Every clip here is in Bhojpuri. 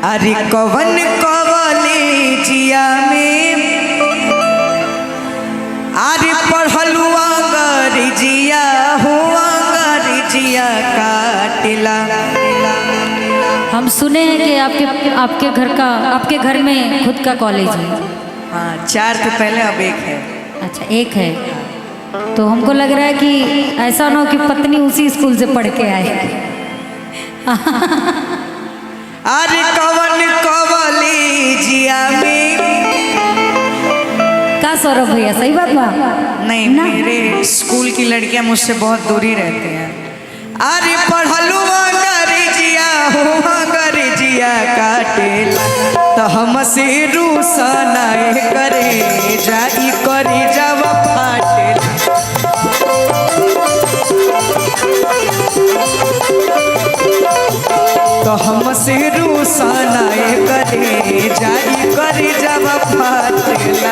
अरे कवन कॉलेजिया में अरे पढ़लू अंग्रेजिया हो अंग्रेजिया काटिला। हम सुने हैं कि आपके घर में खुद का कॉलेज है। हाँ 4 थे पहले, अब 1 है। अच्छा 1 है, तो हमको लग रहा है कि ऐसा ना हो कि पत्नी उसी स्कूल से पढ़ के आए। अरे कवन कॉलेजिया में का सौरभ भैया सही बात बा? नहीं ना? मेरे स्कूल की लड़कियां मुझसे बहुत दूरी रहती हैं। अरे पढ़लू अंग्रेजिया हो अंग्रेजिया काटेला तो हमसे रूसन करे जाई करे जब फाटेला। तो हमसे रूसन करे जाई करे जब फाटेला।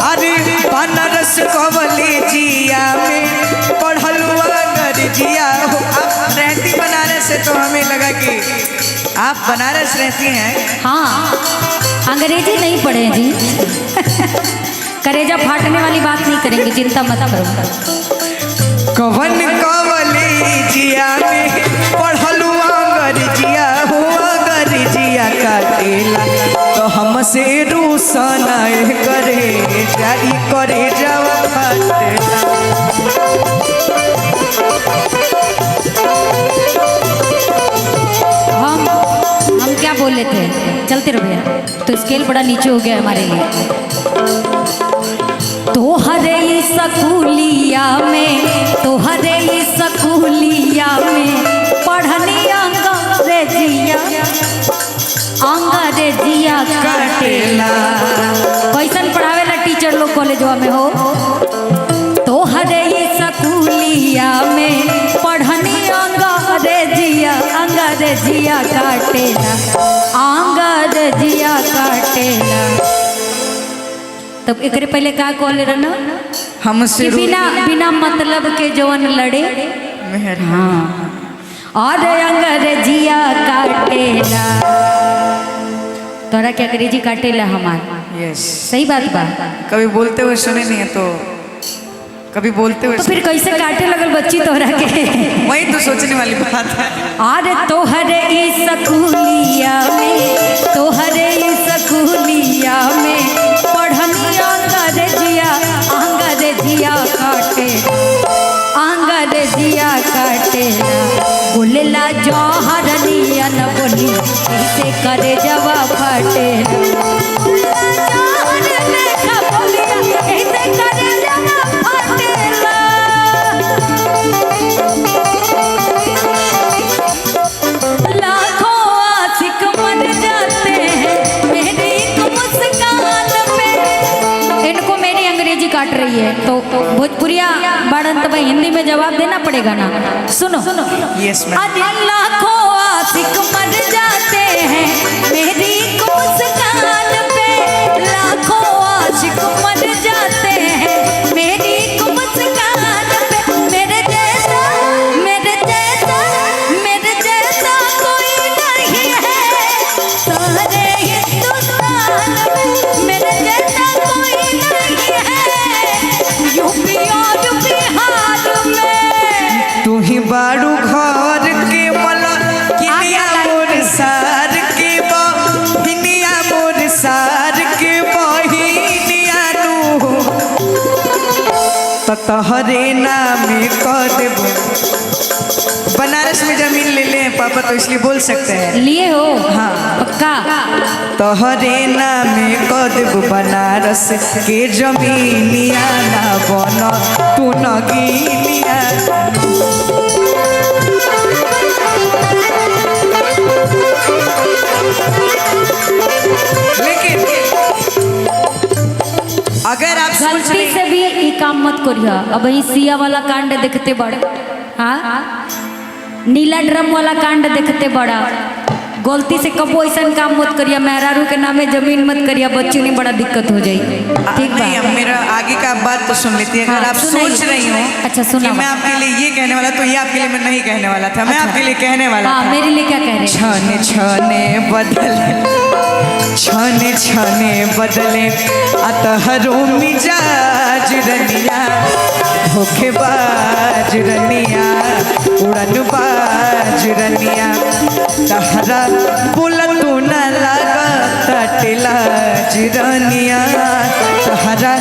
अरे बनारस कॉलेजिया में पढ़लू अंग्रेजिया हो। आप रहती बनारस है तो हमें लगा कि आप बनारस रहती हैं। हाँ अंग्रेजी नहीं पढ़े हैं जी। करेजा फाटने वाली बात नहीं करेंगे, चिंता मत करो। कवन कॉलेजिया में पढ़लू अंग्रेजिया हो अंग्रेजिया काटेला तो हमसे रूसन करे जाई करे जब फाटेला। हम क्या बोले थे, चलते रहो भैया, तो स्केल बड़ा नीचे हो गया हमारे लिए। तोहरे स्कूलिया में पढ़नी अंग्रेजिया काटेला। कैसन पढ़ावेला टीचर लोग कॉलेजवा में हो। तोहरे स्कूलिया में पढ़नी अंग्रेजिया काटेला अंग्रेजिया काटेला। तब एकरे पहले का कॉल रहना हमसे बिना मतलब के जवन लड़े मेहर। हाँ और अंग्रेजिया काटेला। तोरा क्या अंग्रेजी काटेला हमार? यस सही बात बा। कभी बोलते हुए सुने नहीं है तो कभी बोलते हुए तो फिर कैसे काटे लगल बच्ची तोरा के? वही तो सोचने वाली बात है। अरे तोहरे स्कूलिया में पढ़नी अंग्रेजिया काटेला। बोलेला जौहरनिया न बोली ऐसे करे जवा फटेला। लाखों आशिक मर जाते हैं मेरी मुस्कान पे। इनको मेरी अंग्रेजी काट रही है तो भोजपुरिया बाड़न तो भाई हिंदी में जवाब देना पड़ेगा ना। सुनो यस मैम। लाखों आशिक मर जाते हैं मेरी मुस्कान पे। लाखों आशिक मर जाते हैं मेरी मुस्कान पे। मेरे जैसा कोई नहीं है सारे हिंदुस्तान में। मेरे जैसा कोई नहीं है यूपी और बिहार में। तू ही बाड़ू घर के मला किनिया मोर सार के बहिनिया मोर सार के बहिनिया नु तो तहरे नाम कर देबो। बनारस में जमीन ले ले पापा तो इसलिए बोल सकते हैं। लिए हो? हाँ पक्का। तोहरे नाम कर देबो बनारस के जमीनिया ना बन तू नगीनिया। लेकिन अगर आप गलती से भी ये काम मत करिए। अब ही सिया वाला कांड देखते बड़ा, हाँ नीला ड्रम वाला कांड देखते बड़ा, गलती से कबो ऐसा काम मत करिया, मेहरारू के नामे जमीन मत करिया, बच्चों नहीं बड़ा दिक्कत हो जाई। ठीक नहीं, बा? अब मेरा आगे का बात तो सुन लेती है। अगर हाँ, आप सुनाइए। सोच रही हो अच्छा, कि सुनाओ। मैं आपके लिए ये कहने वाला, तो ये आपके लिए मैं नहीं कहने वाला था। मैं अच्छा। आपके लिए कहने वाला हाँ, था, मेरे लिए क्या कह रहे हैं? छाने छाने बदले, छाने छाने बदले अतहरो मिजाज रनिया, धोखेबाज रनिया, उड़नबाज रनिया, तहरा बोला तू न लगा तटला रनिया, तहरा